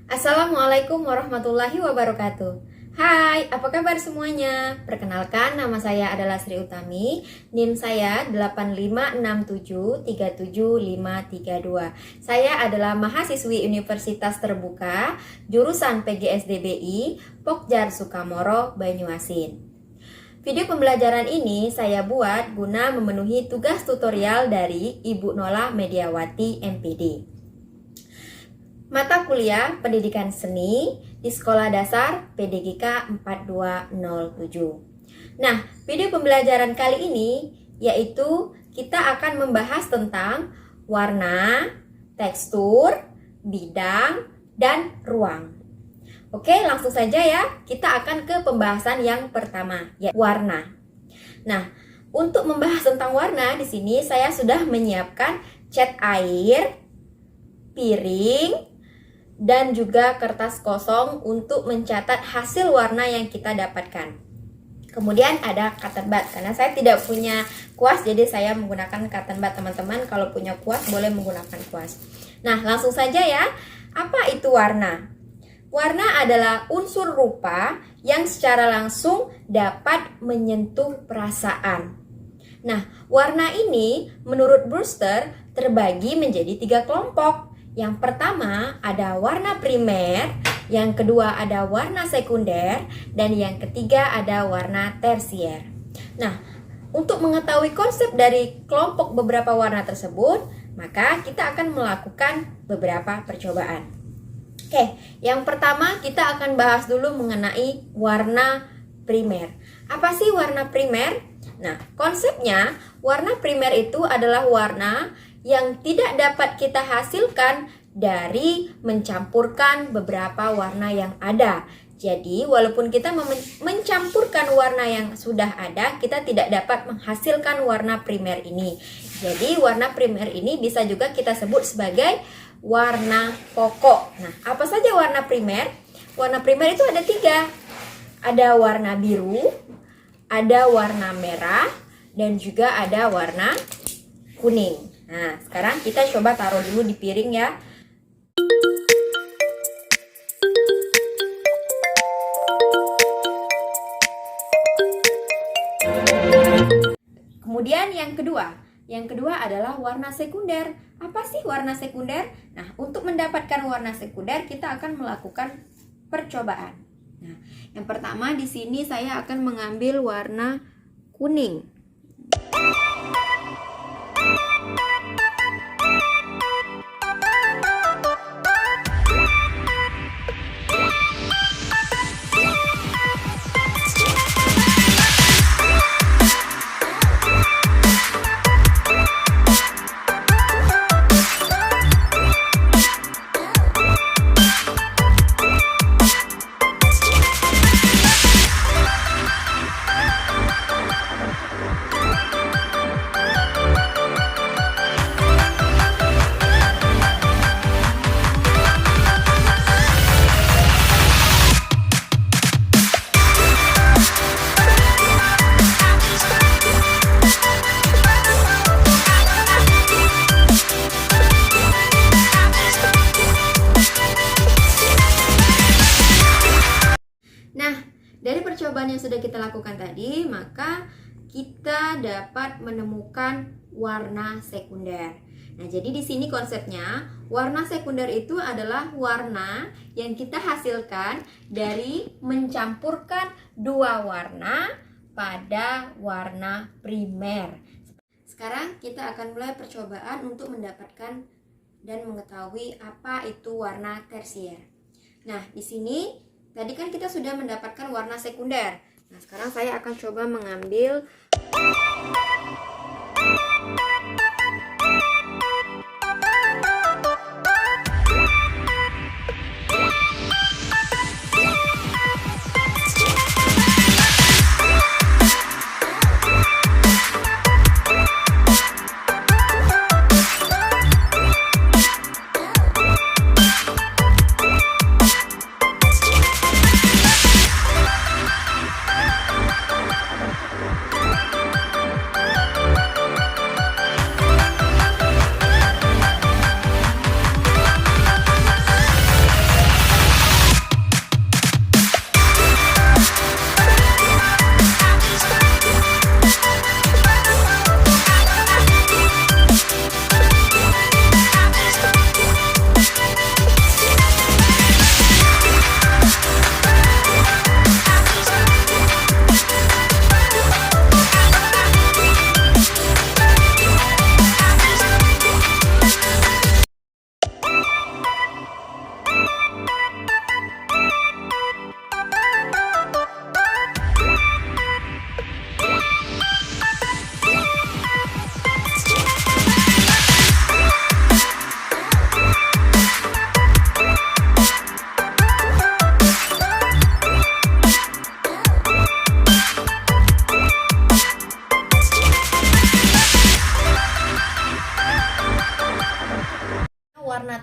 Assalamualaikum warahmatullahi wabarakatuh. Hai, apa kabar semuanya? Perkenalkan, nama saya adalah Sri Utami. NIM saya 8567375532. Saya adalah mahasiswi Universitas Terbuka, jurusan PGSDBI, Pokjar Sukamoro, Banyuasin. Video pembelajaran ini saya buat guna memenuhi tugas tutorial dari Ibu Nola Mediawati, MPD. Mata kuliah Pendidikan Seni di Sekolah Dasar PDGK 4207. Nah, video pembelajaran kali ini yaitu kita akan membahas tentang warna, tekstur, bidang, dan ruang. Oke, langsung saja ya. Kita akan ke pembahasan yang pertama, yaitu warna. Nah, untuk membahas tentang warna di sini saya sudah menyiapkan cat air, piring, dan juga kertas kosong untuk mencatat hasil warna yang kita dapatkan. Kemudian ada cotton bud, karena saya tidak punya kuas jadi saya menggunakan cotton bud. Teman-teman kalau punya kuas boleh menggunakan kuas. Nah, langsung saja ya. Apa itu warna? Warna adalah unsur rupa yang secara langsung dapat menyentuh perasaan. Nah, warna ini menurut Brewster terbagi menjadi 3 kelompok. Yang pertama ada warna primer, yang kedua ada warna sekunder, dan yang ketiga ada warna tersier. Nah, untuk mengetahui konsep dari kelompok beberapa warna tersebut, maka kita akan melakukan beberapa percobaan. Oke, yang pertama kita akan bahas dulu mengenai warna primer. Apa sih warna primer? Nah, konsepnya warna primer itu adalah warna yang tidak dapat kita hasilkan dari mencampurkan beberapa warna yang ada. Jadi, walaupun kita mencampurkan warna yang sudah ada, kita tidak dapat menghasilkan warna primer ini. Jadi, warna primer ini bisa juga kita sebut sebagai warna pokok. Nah, apa saja warna primer? Warna primer itu ada 3. Ada warna biru, ada warna merah, dan juga ada warna kuning. Nah, sekarang kita coba taruh dulu di piring ya. Kemudian yang kedua adalah warna sekunder. Apa sih warna sekunder? Nah, untuk mendapatkan warna sekunder kita akan melakukan percobaan. Nah, yang pertama di sini saya akan mengambil warna kuning. Dari percobaan yang sudah kita lakukan tadi, maka kita dapat menemukan warna sekunder. Nah, jadi di sini konsepnya, warna sekunder itu adalah warna yang kita hasilkan dari mencampurkan 2 warna pada warna primer. Sekarang kita akan mulai percobaan untuk mendapatkan dan mengetahui apa itu warna tersier. Nah, di sini tadi kan kita sudah mendapatkan warna sekunder. Nah, sekarang saya akan coba mengambil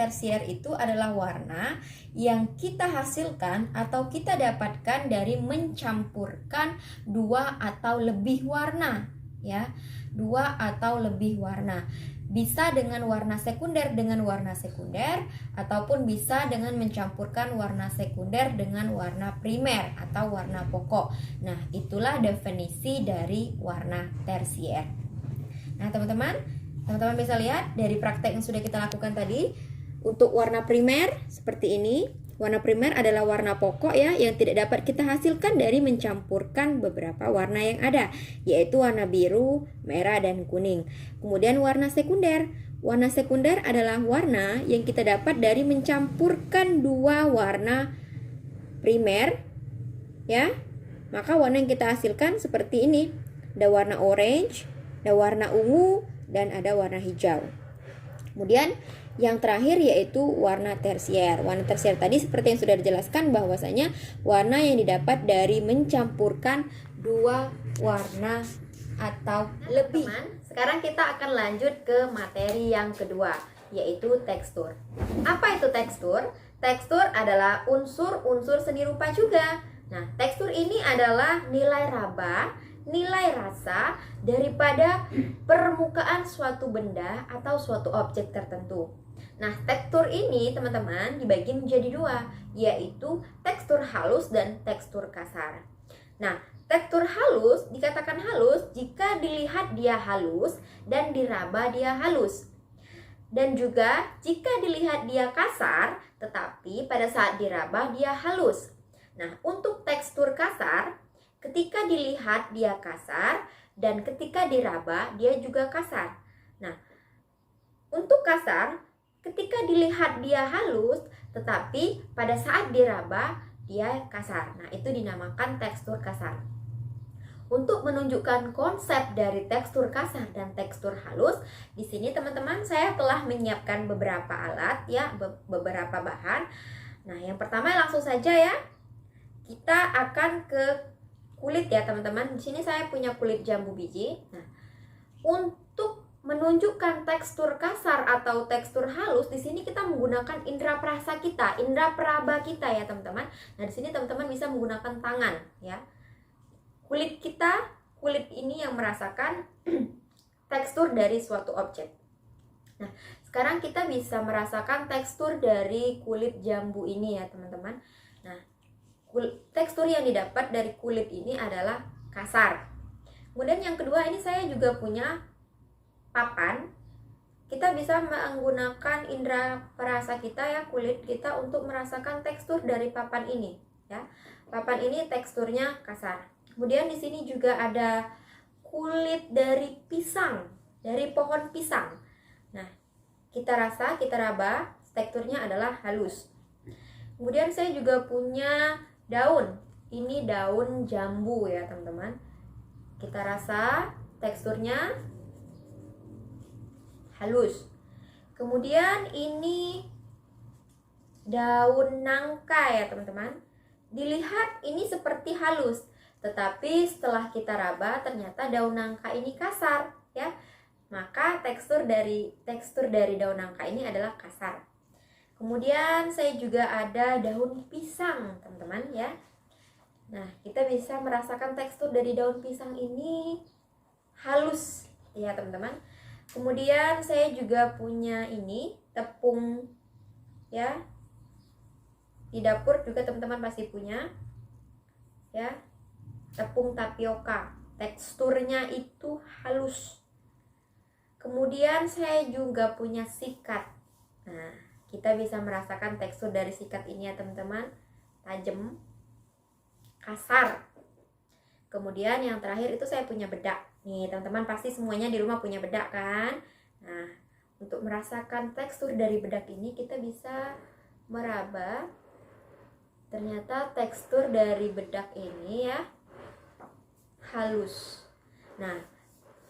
tersier itu adalah warna yang kita hasilkan atau kita dapatkan dari mencampurkan dua atau lebih warna, ya. Dua atau lebih warna. Bisa dengan warna sekunder ataupun bisa dengan mencampurkan warna sekunder dengan warna primer atau warna pokok. Nah, itulah definisi dari warna tersier. Nah, teman-teman bisa lihat dari praktek yang sudah kita lakukan tadi. Untuk warna primer seperti ini. Warna primer adalah warna pokok ya, yang tidak dapat kita hasilkan dari mencampurkan beberapa warna yang ada, yaitu warna biru, merah, dan kuning. Kemudian warna sekunder. Warna sekunder adalah warna yang kita dapat dari mencampurkan dua warna primer, ya. Maka warna yang kita hasilkan seperti ini. Ada warna orange, ada warna ungu, dan ada warna hijau. Kemudian yang terakhir yaitu warna tersier. Warna tersier tadi seperti yang sudah dijelaskan bahwasanya warna yang didapat dari mencampurkan dua warna atau lebih. Sekarang kita akan lanjut ke materi yang kedua, yaitu tekstur. Apa itu tekstur? Tekstur adalah unsur-unsur seni rupa juga. Nah, tekstur ini adalah nilai raba, nilai rasa daripada permukaan suatu benda atau suatu objek tertentu. Nah, tekstur ini teman-teman dibagi menjadi dua, yaitu tekstur halus dan tekstur kasar. Nah, tekstur halus dikatakan halus jika dilihat dia halus dan diraba dia halus. Dan juga jika dilihat dia kasar, tetapi pada saat diraba dia halus. Nah, untuk tekstur kasar, ketika dilihat dia kasar dan ketika diraba dia juga kasar. Nah, untuk kasar, ketika dilihat dia halus, tetapi pada saat diraba dia kasar. Nah, itu dinamakan tekstur kasar. Untuk menunjukkan konsep dari tekstur kasar dan tekstur halus, di sini teman-teman saya telah menyiapkan beberapa alat ya, beberapa bahan. Nah, yang pertama langsung saja ya. Kita akan ke kulit ya, teman-teman. Di sini saya punya kulit jambu biji. Nah, untuk menunjukkan tekstur kasar atau tekstur halus, di sini kita menggunakan indera perasa kita, indera peraba kita ya, teman-teman. Nah, di sini teman-teman bisa menggunakan tangan ya. Kulit ini yang merasakan tekstur dari suatu objek. Nah, sekarang kita bisa merasakan tekstur dari kulit jambu ini ya, teman-teman. Nah, tekstur yang didapat dari kulit ini adalah kasar. Kemudian yang kedua, ini saya juga punya papan. Kita bisa menggunakan indera perasa kita ya, kulit kita untuk merasakan tekstur dari papan ini ya. Papan ini teksturnya kasar. Kemudian di sini juga ada kulit dari pisang, dari pohon pisang. Nah, kita raba, teksturnya adalah halus. Kemudian saya juga punya daun. Ini daun jambu ya, teman-teman. Kita rasa, teksturnya halus. Kemudian ini daun nangka ya, teman-teman. Dilihat ini seperti halus, tetapi setelah kita raba ternyata daun nangka ini kasar ya. Maka tekstur dari daun nangka ini adalah kasar. Kemudian saya juga ada daun pisang, teman-teman ya. Nah, kita bisa merasakan tekstur dari daun pisang ini halus ya, teman-teman. Kemudian saya juga punya ini tepung ya. Di dapur juga teman-teman pasti punya ya, tepung tapioka. Teksturnya itu halus. Kemudian saya juga punya sikat. Nah, kita bisa merasakan tekstur dari sikat ini ya, teman-teman. Tajam, kasar. Kemudian yang terakhir itu saya punya bedak. Nih, teman-teman pasti semuanya di rumah punya bedak kan? Nah, untuk merasakan tekstur dari bedak ini kita bisa meraba. Ternyata tekstur dari bedak ini ya halus. Nah,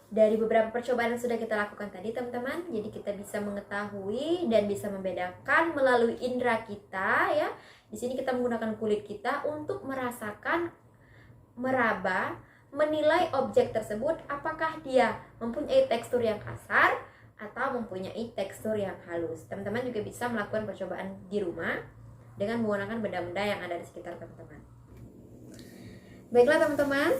dari beberapa percobaan yang sudah kita lakukan tadi, teman-teman, jadi kita bisa mengetahui dan bisa membedakan melalui indera kita ya. Di sini kita menggunakan kulit kita untuk merasakan, meraba, menilai objek tersebut apakah dia mempunyai tekstur yang kasar atau mempunyai tekstur yang halus. Teman-teman juga bisa melakukan percobaan di rumah dengan menggunakan benda-benda yang ada di sekitar teman-teman. Baiklah teman-teman,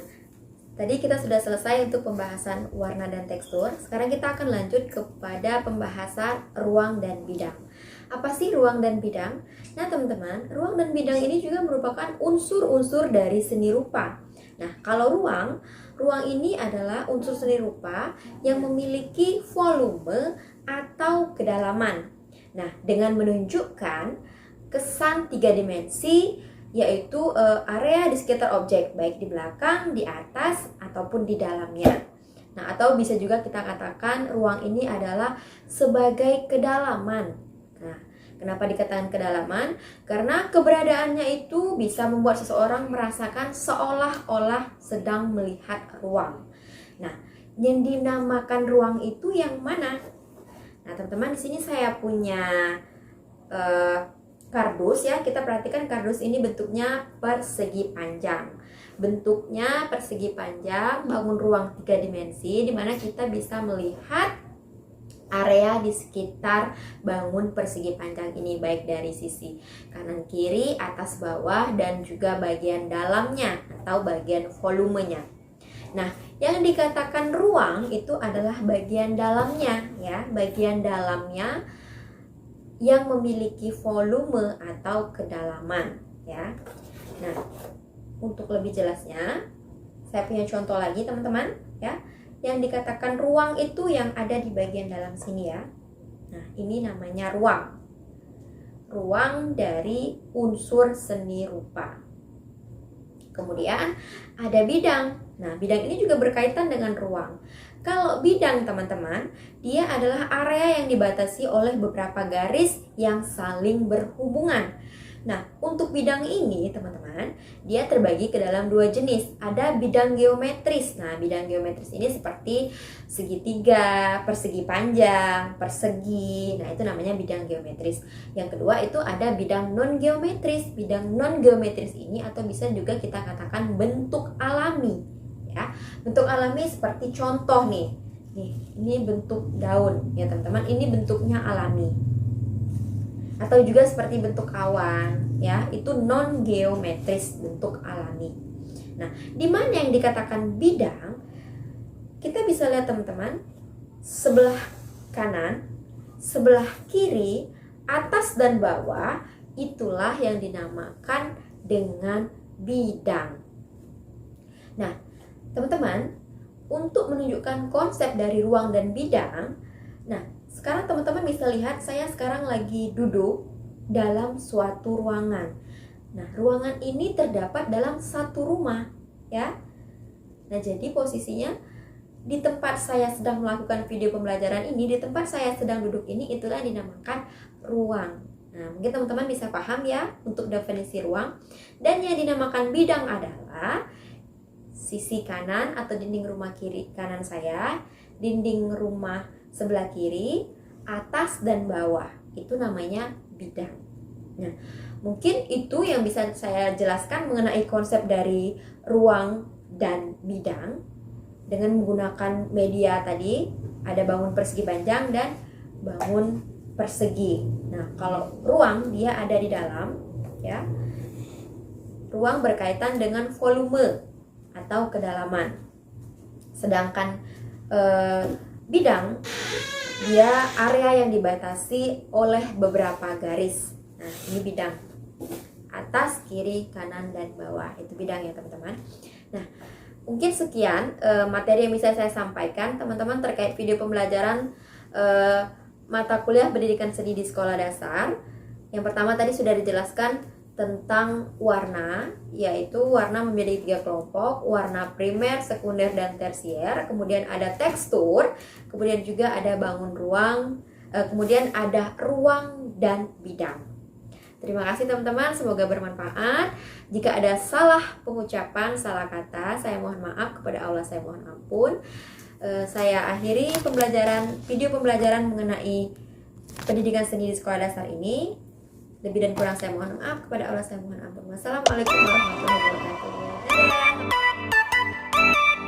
tadi kita sudah selesai untuk pembahasan warna dan tekstur. Sekarang kita akan lanjut kepada pembahasan ruang dan bidang. Apa sih ruang dan bidang? Nah teman-teman, ruang dan bidang ini juga merupakan unsur-unsur dari seni rupa. Nah, kalau ruang ini adalah unsur seni rupa yang memiliki volume atau kedalaman. Nah, dengan menunjukkan kesan 3 dimensi, yaitu area di sekitar objek, baik di belakang, di atas, ataupun di dalamnya. Nah, atau bisa juga kita katakan ruang ini adalah sebagai kedalaman. Nah, kenapa dikatakan kedalaman? Karena keberadaannya itu bisa membuat seseorang merasakan seolah-olah sedang melihat ruang. Nah, yang dinamakan ruang itu yang mana? Nah, teman-teman, di sini saya punya kardus ya. Kita perhatikan kardus ini bentuknya persegi panjang. Bentuknya persegi panjang, bangun ruang 3 dimensi di mana kita bisa melihat area di sekitar bangun persegi panjang ini, baik dari sisi kanan kiri, atas bawah, dan juga bagian dalamnya atau bagian volumenya. Nah, yang dikatakan ruang itu adalah bagian dalamnya ya, bagian dalamnya yang memiliki volume atau kedalaman ya. Nah, untuk lebih jelasnya saya punya contoh lagi teman-teman ya. Yang dikatakan ruang itu yang ada di bagian dalam sini ya. Nah, ini namanya ruang. Ruang dari unsur seni rupa. Kemudian ada bidang. Nah, bidang ini juga berkaitan dengan ruang. Kalau bidang teman-teman, dia adalah area yang dibatasi oleh beberapa garis yang saling berhubungan. Nah, untuk bidang ini teman-teman, dia terbagi ke dalam 2 jenis. Ada bidang geometris. Nah, bidang geometris ini seperti segitiga, persegi panjang, persegi. Nah, itu namanya bidang geometris. Yang kedua itu ada bidang non-geometris. Bidang non-geometris ini atau bisa juga kita katakan bentuk alami. Ya, bentuk alami seperti contoh nih. Ini bentuk daun ya teman-teman. Ini bentuknya alami. Atau juga seperti bentuk awan ya, itu non geometris, bentuk alami. Nah, di mana yang dikatakan bidang? Kita bisa lihat teman-teman, sebelah kanan, sebelah kiri, atas dan bawah, itulah yang dinamakan dengan bidang. Nah, teman-teman, untuk menunjukkan konsep dari ruang dan bidang, nah sekarang teman-teman bisa lihat saya sekarang lagi duduk dalam suatu ruangan. Nah, ruangan ini terdapat dalam satu rumah, ya. Nah, jadi posisinya di tempat saya sedang melakukan video pembelajaran ini, di tempat saya sedang duduk ini, itulah dinamakan ruang. Nah, mungkin teman-teman bisa paham ya untuk definisi ruang. Dan yang dinamakan bidang adalah sisi kanan atau dinding rumah kiri kanan saya, dinding rumah sebelah kiri, atas dan bawah, itu namanya bidang. Nah, mungkin itu yang bisa saya jelaskan mengenai konsep dari ruang dan bidang dengan menggunakan media tadi, ada bangun persegi panjang dan bangun persegi. Nah, kalau ruang dia ada di dalam, ya. Ruang berkaitan dengan volume atau kedalaman. Sedangkan bidang dia area yang dibatasi oleh beberapa garis. Nah, ini bidang. Atas, kiri, kanan, dan bawah. Itu bidang ya teman-teman. Nah, mungkin sekian materi yang bisa saya sampaikan teman-teman terkait video pembelajaran mata kuliah pendidikan seni di sekolah dasar. Yang pertama tadi sudah dijelaskan tentang warna, yaitu warna menjadi 3 kelompok, warna primer, sekunder, dan tersier. Kemudian ada tekstur, kemudian juga ada bangun ruang, kemudian ada ruang dan bidang. Terima kasih teman-teman, semoga bermanfaat. Jika ada salah pengucapan, salah kata, saya mohon maaf, kepada Allah saya mohon ampun. Saya akhiri video pembelajaran mengenai pendidikan seni di sekolah dasar ini. Lebih dan kurang saya mohon maaf, kepada Allah saya mohon ampun. Wassalamualaikum warahmatullahi wabarakatuh. Dadah.